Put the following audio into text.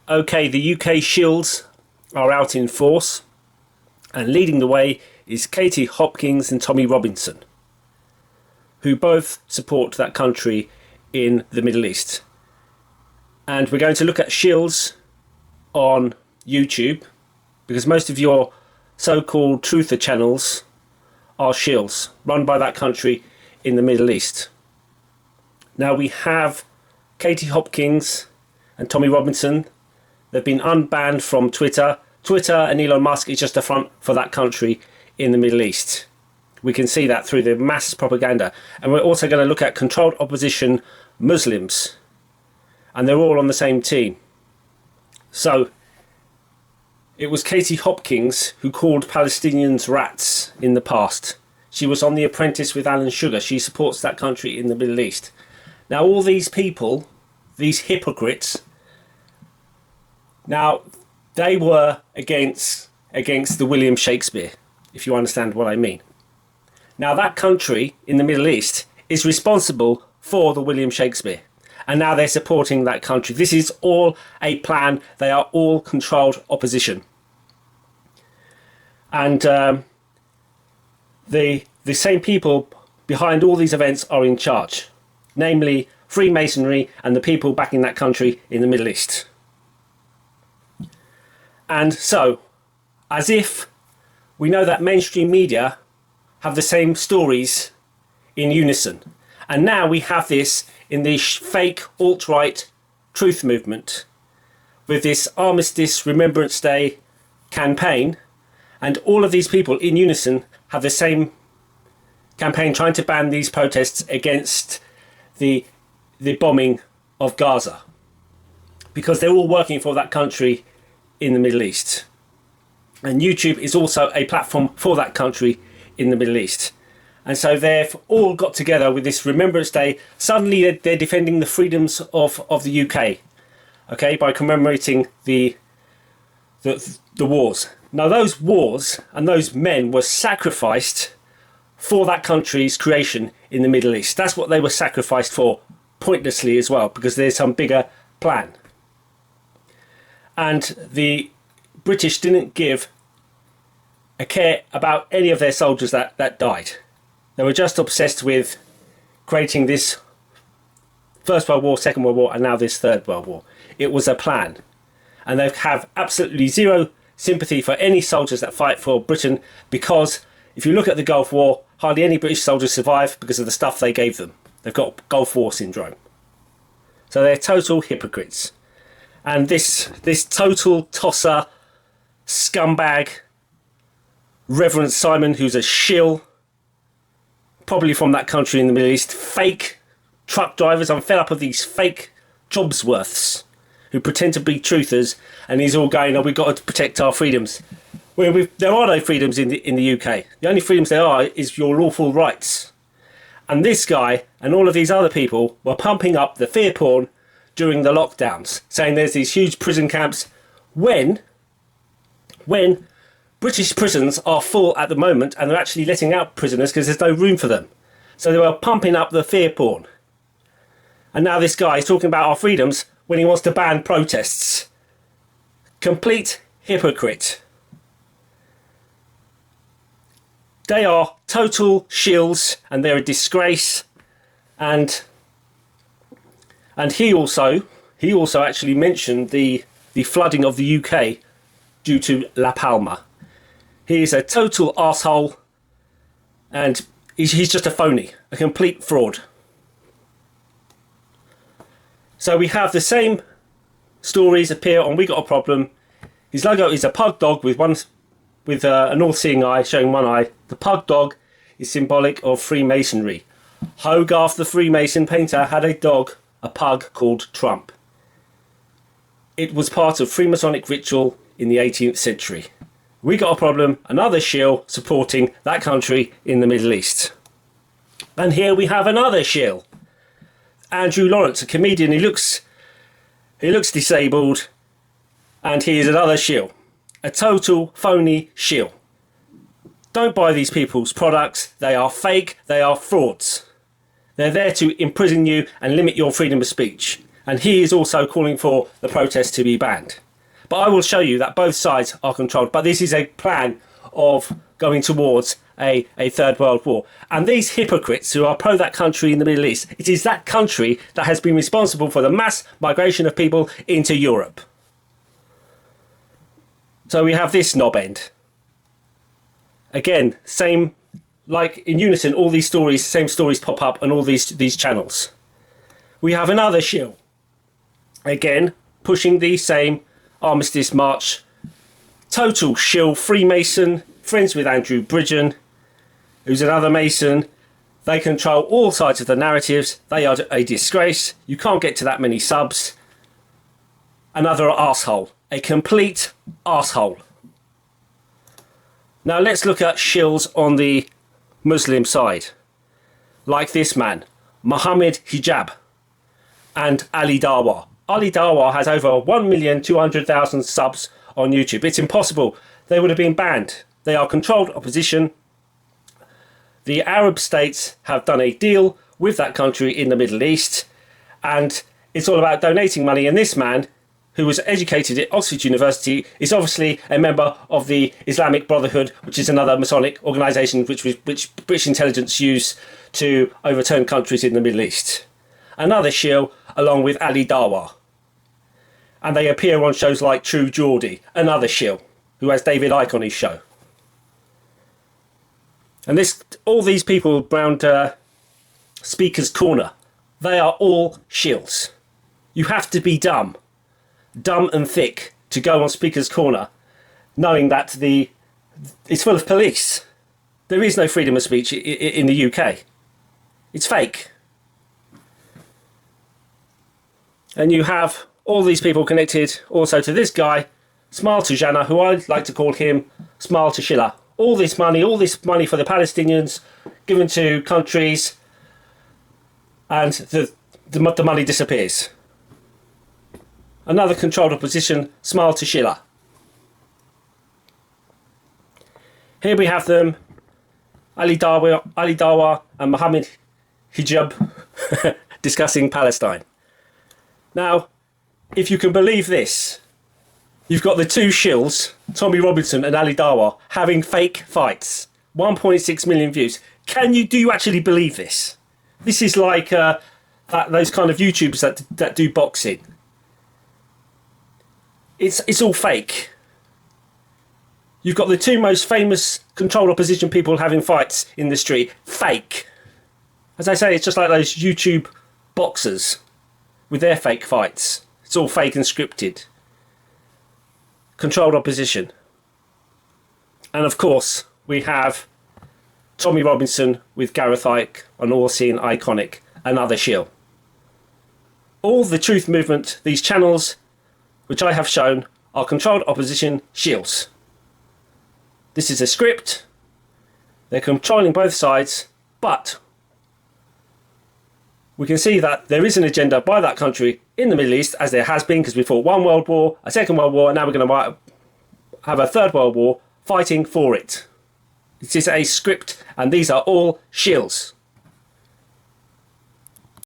Okay, the UK Shills are out in force, and leading the way is Katy, Hopkins and Tommy Robinson, who both support that country in the Middle East. And we're going to look at Shills on YouTube, because most of your so-called truther channels are Shills, run by that country in the Middle East. Now we have Katy Hopkins and Tommy Robinson. They've been unbanned from Twitter. Twitter and Elon Musk is just a front for that country in the Middle East. We can see that through the mass propaganda. And we're also going to look at controlled opposition Muslims. And they're all on the same team. So it was Katy Hopkins who called Palestinians rats in the past. She was on The Apprentice with Alan Sugar. She supports that country in the Middle East. Now all these people, these hypocrites, now they were against the William Shakespeare, if you understand what I mean. Now that country in the Middle East is responsible for the William Shakespeare. And now they're supporting that country. This is all a plan. They are all controlled opposition. And the same people behind all these events are in charge. Namely, Freemasonry and the people backing that country in the Middle East. And so, as if we know that mainstream media have the same stories in unison. And now we have this in the fake alt-right truth movement with this Armistice Remembrance Day campaign, and all of these people in unison have the same campaign trying to ban these protests against the bombing of Gaza, because they're all working for that country in the Middle East. And YouTube is also a platform for that country in the Middle East. And so they've all got together with this Remembrance Day. Suddenly they're defending the freedoms of the UK, okay, by commemorating the wars. Now those wars and those men were sacrificed for that country's creation in the Middle East. That's what they were sacrificed for, pointlessly as well, because there's some bigger plan. And the British didn't give a care about any of their soldiers that died. They were just obsessed with creating this First World War, Second World War, and now this Third World War. It was a plan. And they have absolutely zero sympathy for any soldiers that fight for Britain, because if you look at the Gulf War, hardly any British soldiers survive because of the stuff they gave them. They've got Gulf War syndrome. So they're total hypocrites. And this total tosser, scumbag, Reverend Simon, who's a shill, probably from that country in the Middle East, fake truck drivers. I'm fed up of these fake Jobsworths who pretend to be truthers, and he's all going, oh, we've got to protect our freedoms. Well, there are no freedoms in the UK. The only freedoms there are is your lawful rights. And this guy and all of these other people were pumping up the fear porn during the lockdowns, saying there's these huge prison camps when British prisons are full at the moment, and they're actually letting out prisoners because there's no room for them. So they were pumping up the fear porn. And now this guy is talking about our freedoms when he wants to ban protests. Complete hypocrite. They are total shills, and they're a disgrace. And he also actually mentioned the flooding of the UK due to La Palma. He is a total arsehole, and he's just a phony, a complete fraud. So we have the same stories appear on We Got a Problem. His logo is a pug dog with a north-seeing eye showing one eye. The pug dog is symbolic of Freemasonry. Hogarth, the Freemason painter, had a dog, a pug called Trump. It was part of Freemasonic ritual in the 18th century. We Got a Problem, another shill supporting that country in the Middle East. And here we have another shill. Andrew Lawrence, a comedian. He looks disabled, and he is another shill. A total phony shill. Don't buy these people's products. They are fake. They are frauds. They're there to imprison you and limit your freedom of speech. And he is also calling for the protests to be banned. But I will show you that both sides are controlled. But this is a plan of going towards a third world war. And these hypocrites who are pro that country in the Middle East, it is that country that has been responsible for the mass migration of people into Europe. So we have this knob end. Again, same, like in unison, all these stories, same stories pop up on all these channels. We have another shill. Again, pushing the same armistice march. Total shill, Freemason, friends with Andrew Bridgen, who's another Mason. They control all sides of the narratives. They are a disgrace. You can't get to that many subs. Another arsehole. A complete arsehole. Now let's look at shills on the Muslim side. Like this man, Muhammad Hijab and Ali Dawah. Ali Dawah has over 1,200,000 subs on YouTube. It's impossible. They would have been banned. They are controlled opposition. The Arab states have done a deal with that country in the Middle East, and it's all about donating money. And this man, who was educated at Oxford University, is obviously a member of the Islamic Brotherhood, which is another Masonic organisation which British intelligence use to overturn countries in the Middle East. Another shill, along with Ali Dawah. And they appear on shows like True Geordie, another shill, who has David Icke on his show. And all these people around Speaker's Corner, they are all shills. You have to be dumb and thick to go on Speaker's Corner, knowing that it's full of police. There is no freedom of speech in the UK. It's fake. And you have all these people connected also to this guy, Smile to Jannah, who I like to call him Smile to Shilla. All this money for the Palestinians given to countries, and the money disappears. Another controlled opposition, Smile to Shilla. Here we have them, Ali Dawah and Muhammad Hijab discussing Palestine. Now, if you can believe this, you've got the two shills, Tommy Robinson and Ali Dawah, having fake fights. 1.6 million views. Do you actually believe this? This is like those kind of YouTubers that do boxing. It's all fake. You've got the two most famous controlled opposition people having fights in the street. Fake. As I say, it's just like those YouTube boxers with their fake fights. It's all fake and scripted. Controlled opposition. And of course, we have Tommy Robinson with Gareth Icke on All Seeing Iconic, another shill. All the Truth Movement, these channels, which I have shown, are controlled opposition shills. This is a script. They're controlling both sides, but we can see that there is an agenda by that country in the Middle East, as there has been, because we fought one world war, a second world war, and now we're going to have a third world war, fighting for it. It is a script, and these are all shills.